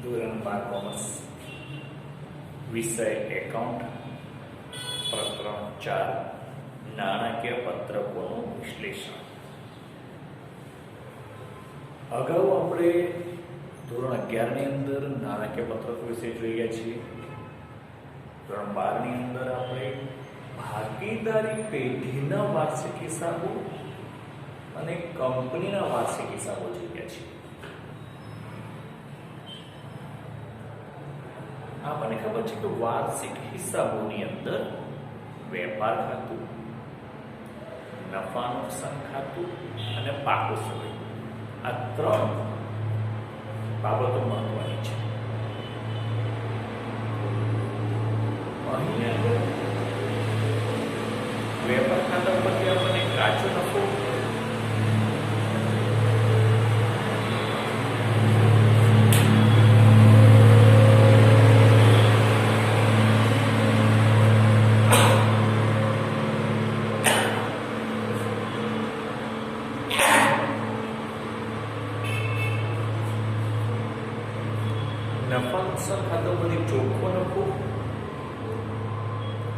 ધોરણ 12 કોમર્સ વિષય એકાઉન્ટ પ્રકરણ 4 નાણાકીય પત્રકોનું વિશ્લેષણ. અગાઉ આપણે ધોરણ 11 ની અંદર નાણાકીય પત્રકો વિશે જોઈ ગયા છીએ. ધોરણ 12 ની અંદર આપણે ભાગીદારી પેઢીના વાર્ષિક હિસાબો અને કંપનીના વાર્ષિક હિસાબો જોઈ ગયા છીએ. આપણને ખબર છે કે વાર્ષિક હિસાબોની અંદર વેપાર ખાતું, નફા નુકસાન ખાતું અને પાકો સમય, આ ત્રણ બાબતો મહત્વની છે. અહીં આગળ વેપાર ખાતા પરથી આપણને કાચો નફો, નફા નુકસાન ખાતા પરથી ચોખ્ખો નફો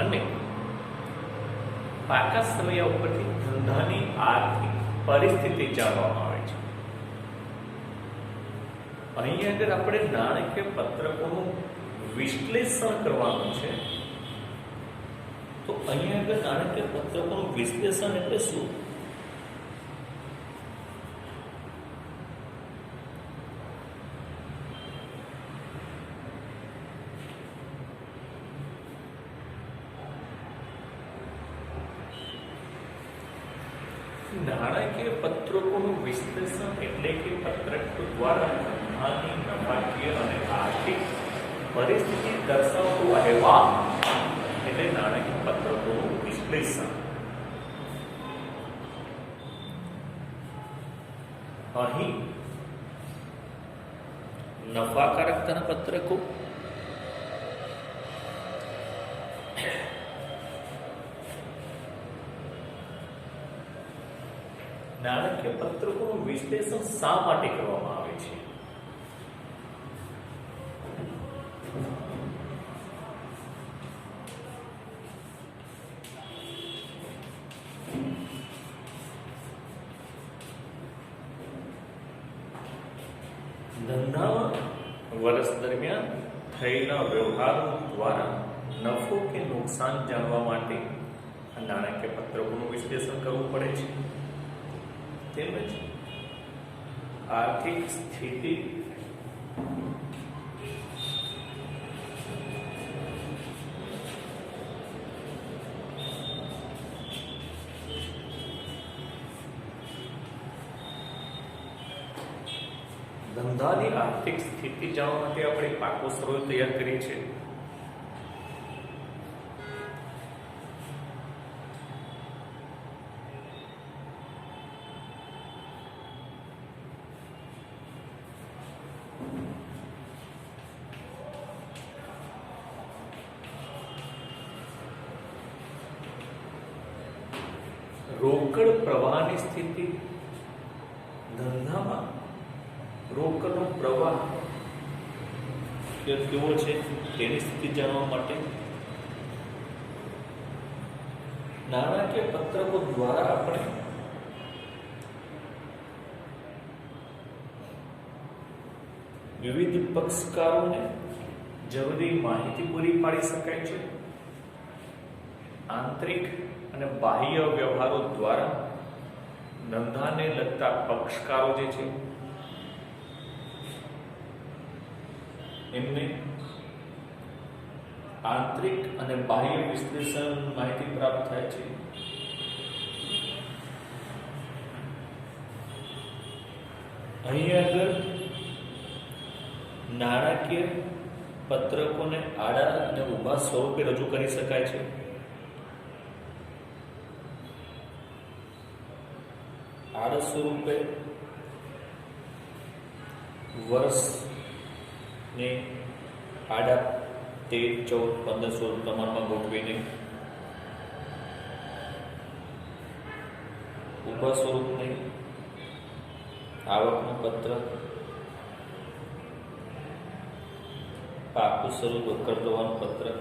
અને પાકા સમય ઉપરથી ધંધાની આર્થિક પરિસ્થિતિ જાણવામાં આવે છે. અહીં આગળ આપણે નાણાકીય પત્રકોનું વિશ્લેષણ કરવાનું છે. તો અહીં આગળ નાણાકીય પત્રકોનું વિશ્લેષણ એટલે શું? નાણાકીય પત્રકોનું વિશ્લેષણ એટલે કે પત્રકો દ્વારા ધંધાની નફાકીય અને આર્થિક પરિસ્થિતિ દર્શાવતો અહેવાલ એટલે નાણાકીય પત્રકોનું વિશ્લેષણ. અહીં નફાકારકતાના પત્રકો, નાણાકીય પત્રકોનું વિશ્લેષણ શા માટે કરવામાં આવે છે? ધંધામાં વર્ષ દરમિયાન થયેલા વ્યવહારો દ્વારા નફો કે નુકસાન જાણવા માટે નાણાકીય પત્રકોનું વિશ્લેષણ કરવું પડે છે. તેમજ આર્થિક સ્થિતિ, ધંધાની આર્થિક સ્થિતિ જાણવા માટે આપણે પાકો સ્ત્રોત તૈયાર કરીએ છીએ. રોકડ પ્રવાહની સ્થિતિ, ધંધામાં રોકડનો પ્રવાહ કેવો છે તેની સ્થિતિ જાણવા માટે નાણાકીય પત્રકો દ્વારા આપણે વિવિધ પક્ષકારોને જરૂરી માહિતી પૂરી પાડી શકાય છે. આંતરિક અને બાહ્ય વ્યવહારો દ્વારા ધંધાને લગતા પક્ષકારો જે છે એમને આંતરિક અને બાહ્ય વિશ્લેષણ માહિતી પ્રાપ્ત થાય છે. અહીં આગળ નાણાકીય પત્રકોને આડા અને ઊભા સ્વરૂપે રજૂ કરી શકાય છે. આડા સ્વરૂપે વર્ષને આડા 13, 14, 15, 16 પ્રમાણમાં ગોઠવીને ઊભા સ્વરૂપને આવકનું પત્રક પાકું સ્વરૂપ કરવાનું પત્રક.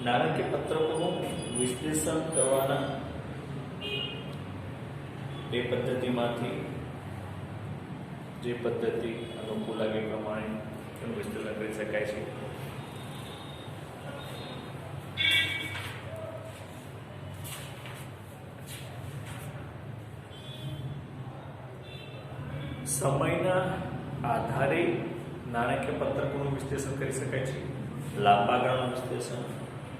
નાણાકીય પત્રકોનું વિશ્લેષણ કરવાના બે પદ્ધતિમાંથી જે પદ્ધતિ અનુકૂળ લાગે પ્રમાણે એનું વિશ્લેષણ કરી શકાય છે. સમયના આધારે નાણાકીય પત્રકોનું વિશ્લેષણ કરી શકાય છે. લાંબા ગાળાનું વિશ્લેષણ,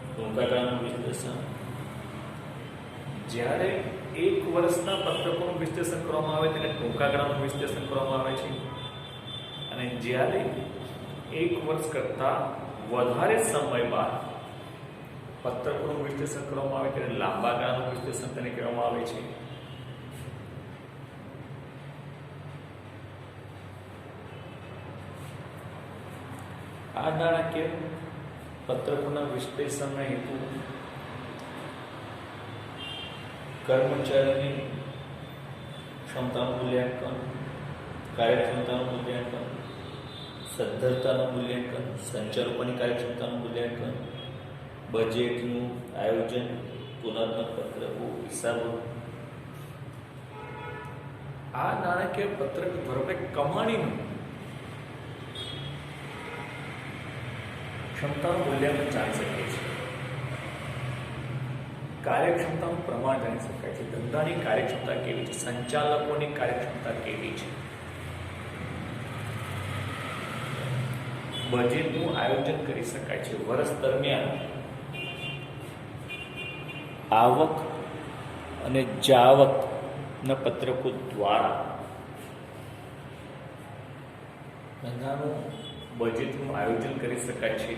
ટૂંકા ગાળાનું વિશ્લેષણ. જ્યારે 1 વર્ષના પત્રકોનું વિશ્લેષણ કરવામાં આવે તેને ટૂંકા ગાળાનું વિશ્લેષણ કરવામાં આવે છે, અને જ્યારે 1 વર્ષ કરતાં વધારે સમય બાદ પત્રકોનું વિશ્લેષણ કરવામાં આવે તેને લાંબા ગાળાનું વિશ્લેષણ તેને કહેવામાં આવે છે. આ નાણાકીય પત્રકોના વિશ્લેષણના હેતુ કર્મચારીની ક્ષમતાનું મૂલ્યાંકન, કાર્યક્ષમતાનું મૂલ્યાંકન, સદ્ધરતાનું મૂલ્યાંકન, સંચાલકોની કાર્યક્ષમતાનું મૂલ્યાંકન, બજેટનું આયોજન, તુલનાત્મક પત્રકો, હિસાબો. આ નાણાકીય પત્રક દ્વારા કમાણીનું ક્ષમતાનું મૂલ્યાંકન જાણી શકીએ છીએ. કાર્યક્ષમતાનું પ્રમાણ જાણી શકાય છે. ધંધાની કાર્યક્ષમતા કેવી છે, સંચાલકોની કાર્યક્ષમતા કેવી છે, બજેટનું આયોજન કરી શકાય છે. વર્ષ દરમિયાન આવક અને જાવકના પત્રકો દ્વારા ધંધાનું બજેટનું આયોજન કરી શકાય છે.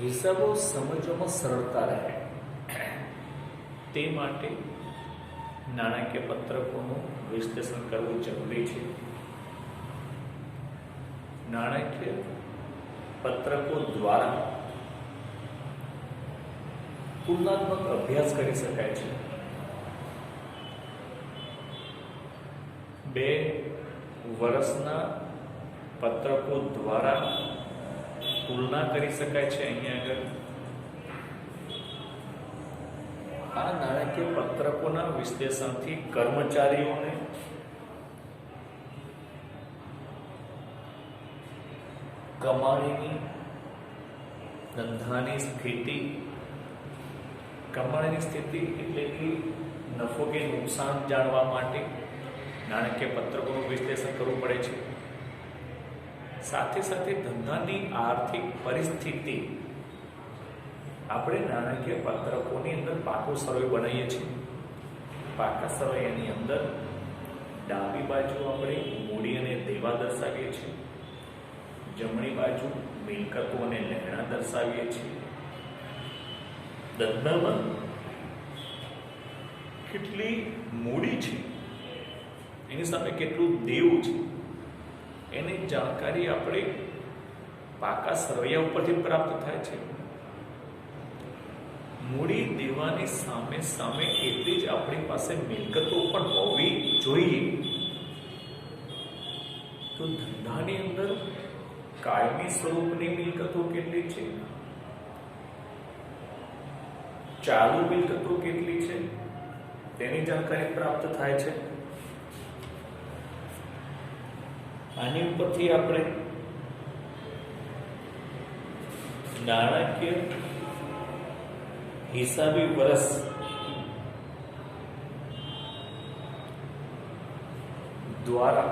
હિસાબો સમજવામાં સરળતા રહે તે માટે નાણાકીય પત્રકોનું વિશ્લેષણ કરવું જરૂરી છે. નાણાકીય પત્રકો દ્વારા તુલનાત્મક અભ્યાસ કરી શકાય છે. 2 વર્ષના પત્રકો દ્વારા તુલના કરી શકાય છે. અહીંયા આગળ આ નાણાકીય પત્રકોના વિશ્લેષણથી કર્મચારીઓને કમાણીની, ધંધાની સ્થિતિ, કમાણીની સ્થિતિ એટલે કે નફો કે નુકસાન જાણવા માટે નાણાકીય પત્રકોનું વિશ્લેષણ કરવું પડે છે. સાથે સાથે ધંધાની આર્થિક પરિસ્થિતિ આપણે નાણાકીય પત્રકોની અંદર પાકો સર્વે બનાવીએ છીએ. પાકા સર્વેની અંદર ડાબી બાજુ આપણે મૂડી અને દેવા દર્શાવીએ છીએ, જમણી બાજુ મિલકતો અને લેણા દર્શાવીએ છીએ. ધંધામાં કેટલી મૂડી છે, એની સામે કેટલું દેવું છે, એની જાણકારી આપણે પાકા સરવૈયા ઉપરથી પ્રાપ્ત થાય છે. મૂડી દેવાની સામે સામે એટલી જ આપણી પાસે મિલકતો પણ હોવી જોઈએ. તો ધંધાની અંદર કાયમી સ્વરૂપની મિલકતો કેટલી છે, ચાલુ મિલકતો કેટલી છે, તેની જાણકારી પ્રાપ્ત થાય છે. આની ઉપરથી આપણે નાણાકીય હિસાબી વર્ષ દ્વારા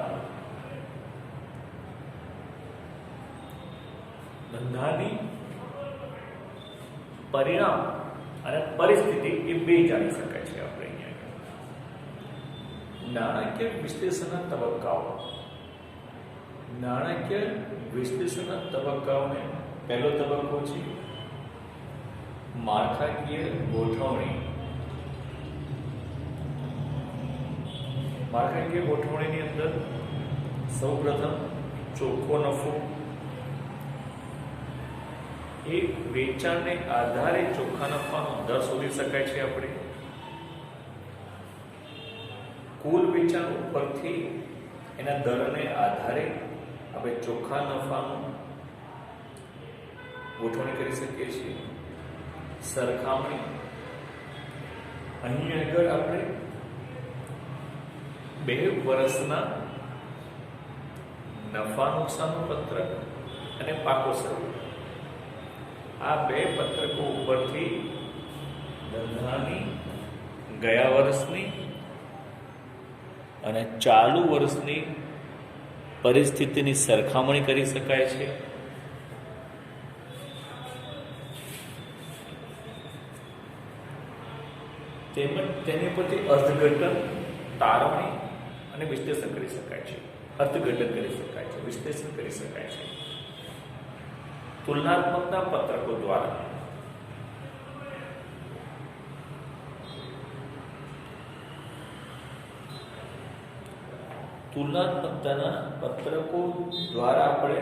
ધંધાની પરિણામ અને પરિસ્થિતિ એ બે જાણી શકાય છે. આપણે અહીંયા નાણાકીય વિશ્લેષણના તબક્કાઓ. નાણાકીય વિશ્લેષણના તબક્કાઓને પહેલો તબક્કો છે માળખાકીય ગોઠવણી. માળખાકીય ગોઠવણીની અંદર સૌપ્રથમ ચોખ્ખો નફો, એ વેચાણને આધારે ચોખ્ખા નફાનો દર શોધી શકાય છે. આપણે કુલ વેચાણ ઉપરથી એના દરને આધારે આપણે ચોખ્ખા નફાનું ગોઠવણી કરી શકીએ છીએ. સરખામણી અહીં આગળ આપણે 2 વર્ષના નફા નુકસાનનું પત્રક અને પાકો સરવાળો, આ 2 પત્રકો ઉપરથી ધંધાની ગયા વર્ષની અને ચાલુ વર્ષની પરિસ્થિતિની સરખામણી કરી શકાય છે. તેમજ તેની પરથી અર્થઘટન, તારવણી અને વિશ્લેષણ કરી શકાય છે. અર્થઘટન કરી શકાય છે, વિશ્લેષણ કરી શકાય છે. તુલનાત્મકના પત્રકો દ્વારા તુલનાત્મકતાના પત્રકો દ્વારા આપણે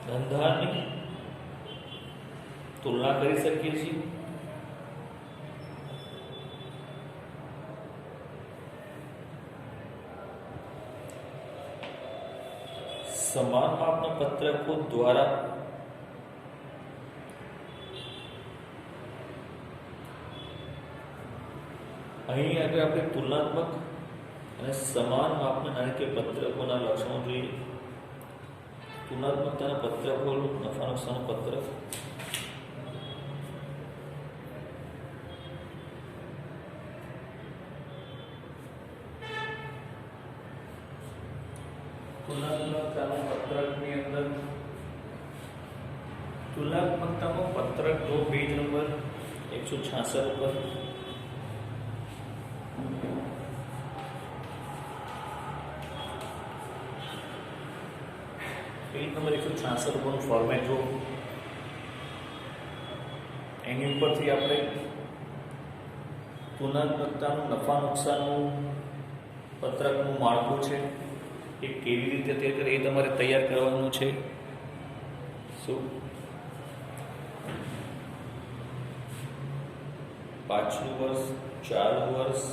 ધંધાની તુલના કરી શકીએ છીએ. સમાન માપના પત્રકો દ્વારા અહીં આગળ આપણે તુલનાત્મક અને સમાન માપના નાણાકીય પત્રકોના લક્ષણો જોઈએ. તુલનાત્મકતાના પત્રકો, નફા નુકસાન પત્રક, તુલનાત્મકતાના પત્રકની અંદર તુલનાત્મકતાનું પત્રક જો પેજ નંબર 166 ઉપર પેજ નંબર 166 ઉપરનું ફોર્મેટ જો એની ઉપરથી આપણે તુલનાત્મકતાનું નફા નુકસાનનું પત્રકનું માળખું છે એ કેવી રીતે તે કરે એ તમારે તૈયાર કરવાનું છે. શું પાછલું વર્ષ, ચાલુ વર્ષ,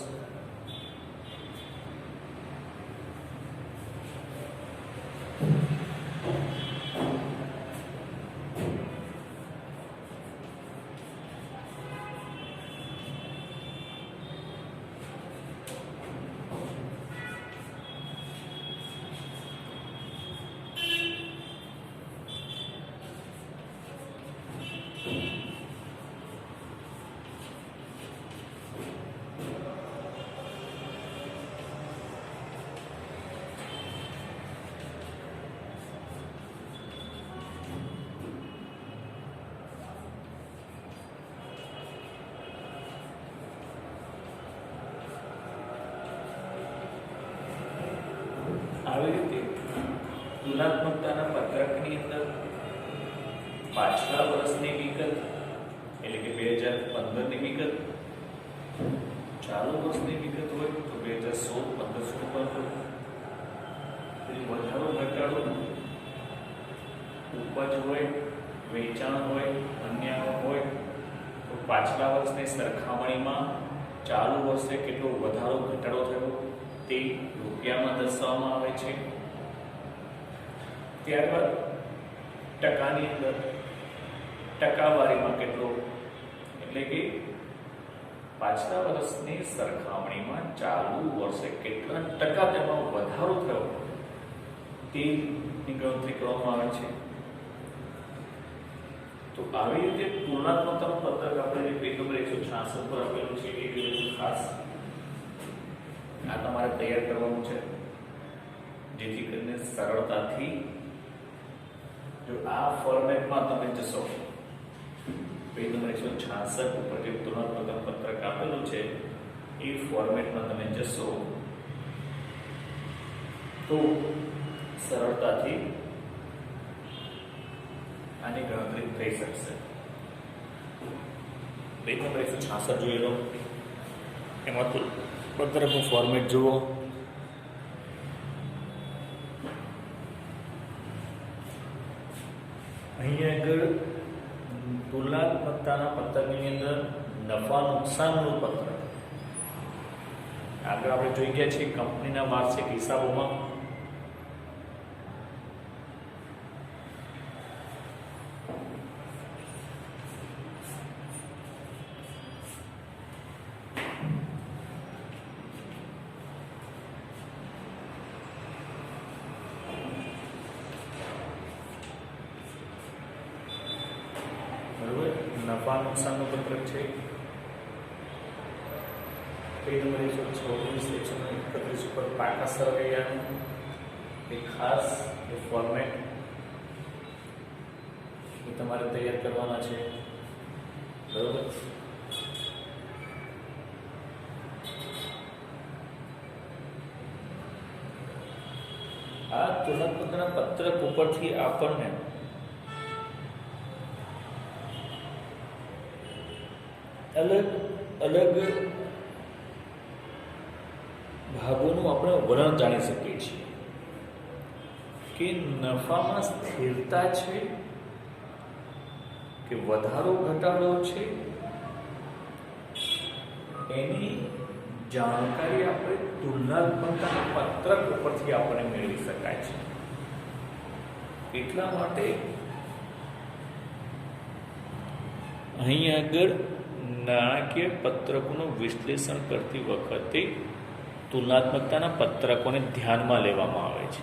આવી રીતે તુલનાત્મકતાના પત્રકની અંદર પાછલા વર્ષની વિગત એટલે કે 2015ની વિગત, ચાલુ વર્ષની વિગત હોય તો 2016-15 પર વધારો ઘટાડો, ઉપજ હોય, વેચાણ હોય, અન્ય હોય તો પાછલા વર્ષની સરખામણીમાં ચાલુ વર્ષે કેટલો વધારો ઘટાડો થયો તે રૂપિયામાં દર્શાવવામાં આવે છે. ત્યારબાદ ટકાની અંદર ટકાવારીમાં કેટલો એટલે કે પાછલા વર્ષની સરખામણીમાં ચાલુ વર્ષે કેટલા ટકા તેમાં વધારો થયો તેની ગણતરી કરવામાં આવે છે. તો આવી રીતે તુલનાત્મકતાનું પત્રક આપણે જે પેજ નંબર 166 પર આપેલું છે એ રીતે ખાસ આ તમારે તૈયાર કરવાનું છે જેથી કરીને સરળતાથી જો આ ફોર્મેટમાં તમે જશો પેજ નંબર 166 ઉપર જે તુલનાત્મક પત્રક આપેલું છે એ ફોર્મેટમાં તમે જશો તો સરળતાથી આની ગણતરી થઈ શકશે. પેજ નંબર 166 જોઈ લો, એમાં પત્રકનું ફોર્મેટ જુઓ. અહીંયા આગળ તુલનાત્મકતાના પત્રકની અંદર નફા નુકસાનનું પત્રક. આગળ આપણે જોઈ ગયા છીએ કંપનીના વાર્ષિક હિસાબોમાં નફા નુકસાનનું પત્રક છે. પેજ નંબર 126 131 ઉપર પાકા સરવૈયાનું એક ખાસ ફોર્મેટ એ તમારે તૈયાર કરવાના છે. બરોબર. આ તુલનાત્મકતાના પત્રક ઉપરથી આપણને અલગ અલગ ભાગોનું આપણે વલણ જાણી શકીએ છીએ કે નફામાં સ્થિરતા છે કે વધારો ઘટાડો છે, એની જાણકારી આપણે તુલનાત્મકતાના પત્રક ઉપરથી આપણે મેળવી શકાય છે. એટલા માટે અહીં આગળ નાણાકીય પત્રકોનું વિશ્લેષણ કરતી વખતે તુલનાત્મકતાના પત્રકોને ધ્યાનમાં લેવામાં આવે છે.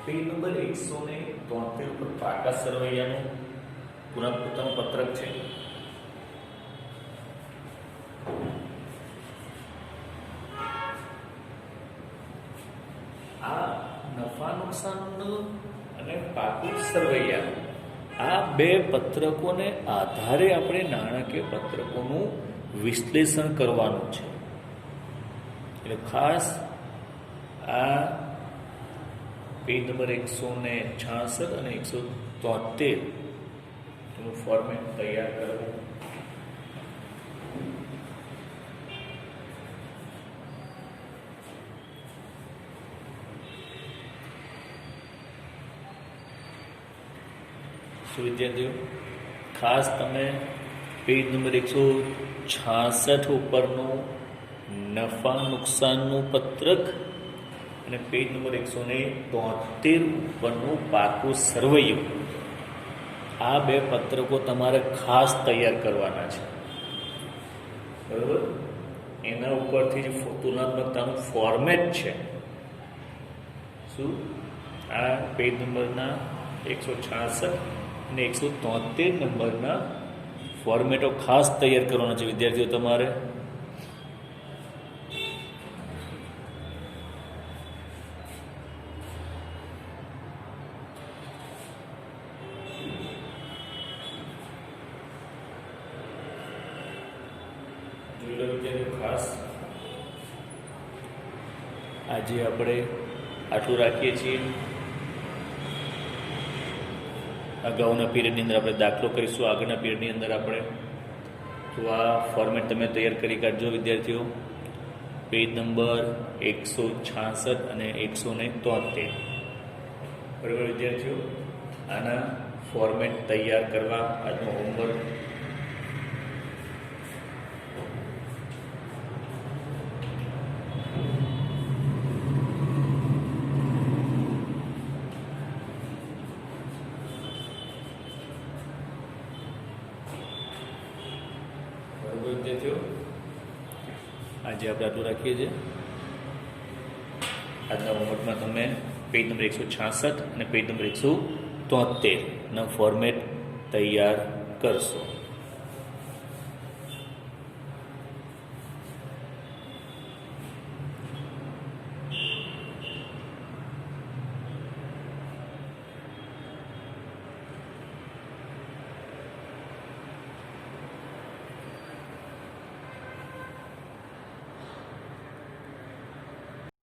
પેજ નંબર 173 ઉપર પાકા સરવૈયાનું પુનઃપ્રથમ પત્રક છે. આ નફા નુકસાનનું અને પાકું સરવૈયાનું આ બે પત્રકોને આધારે આપણે નાણાકીય પત્રકોનું વિશ્લેષણ કરવાનું છે. એટલે ખાસ આ પેજ નંબર 166 અને 173 નું ફોર્મેટ તૈયાર કરવું. વિદ્યાર્થીઓ ખાસ તમે પેજ નંબર 166 ઉપરનું નફા નુકસાનનું પત્રક અને પેજ નંબર 173 ઉપરનું પાકું સરવૈયું, આ બે પત્રકો તમારે ખાસ તૈયાર કરવાના છે. બરાબર. એના ઉપરથી જે તુલનાત્મકતાનું ફોર્મેટ છે, શું આ પેજ નંબરના 166 અને 173 નંબરના ફોર્મેટો ખાસ તૈયાર કરવાના છે વિદ્યાર્થીઓ તમારે. ખાસ આજે આપણે આટલું રાખીએ છીએ. અગાઉના પીરિયડની અંદર આપણે દાખલો કરીશું, આગળના પીરિયડની અંદર આપણે. તો આ ફોર્મેટ તમે તૈયાર કરી કાઢજો વિદ્યાર્થીઓ. પેજ નંબર 166 અને 173. બરાબર વિદ્યાર્થીઓ, આના ફોર્મેટ તૈયાર કરવા આજનો હોમવર્ક. વિદ્યાર્થીઓ આજે આપણે આટલું રાખીએ છીએ. આજના હોમવર્કમાં તમે પેજ નંબર 166 અને પેજ નંબર 173 ના ફોર્મેટ તૈયાર કરશો.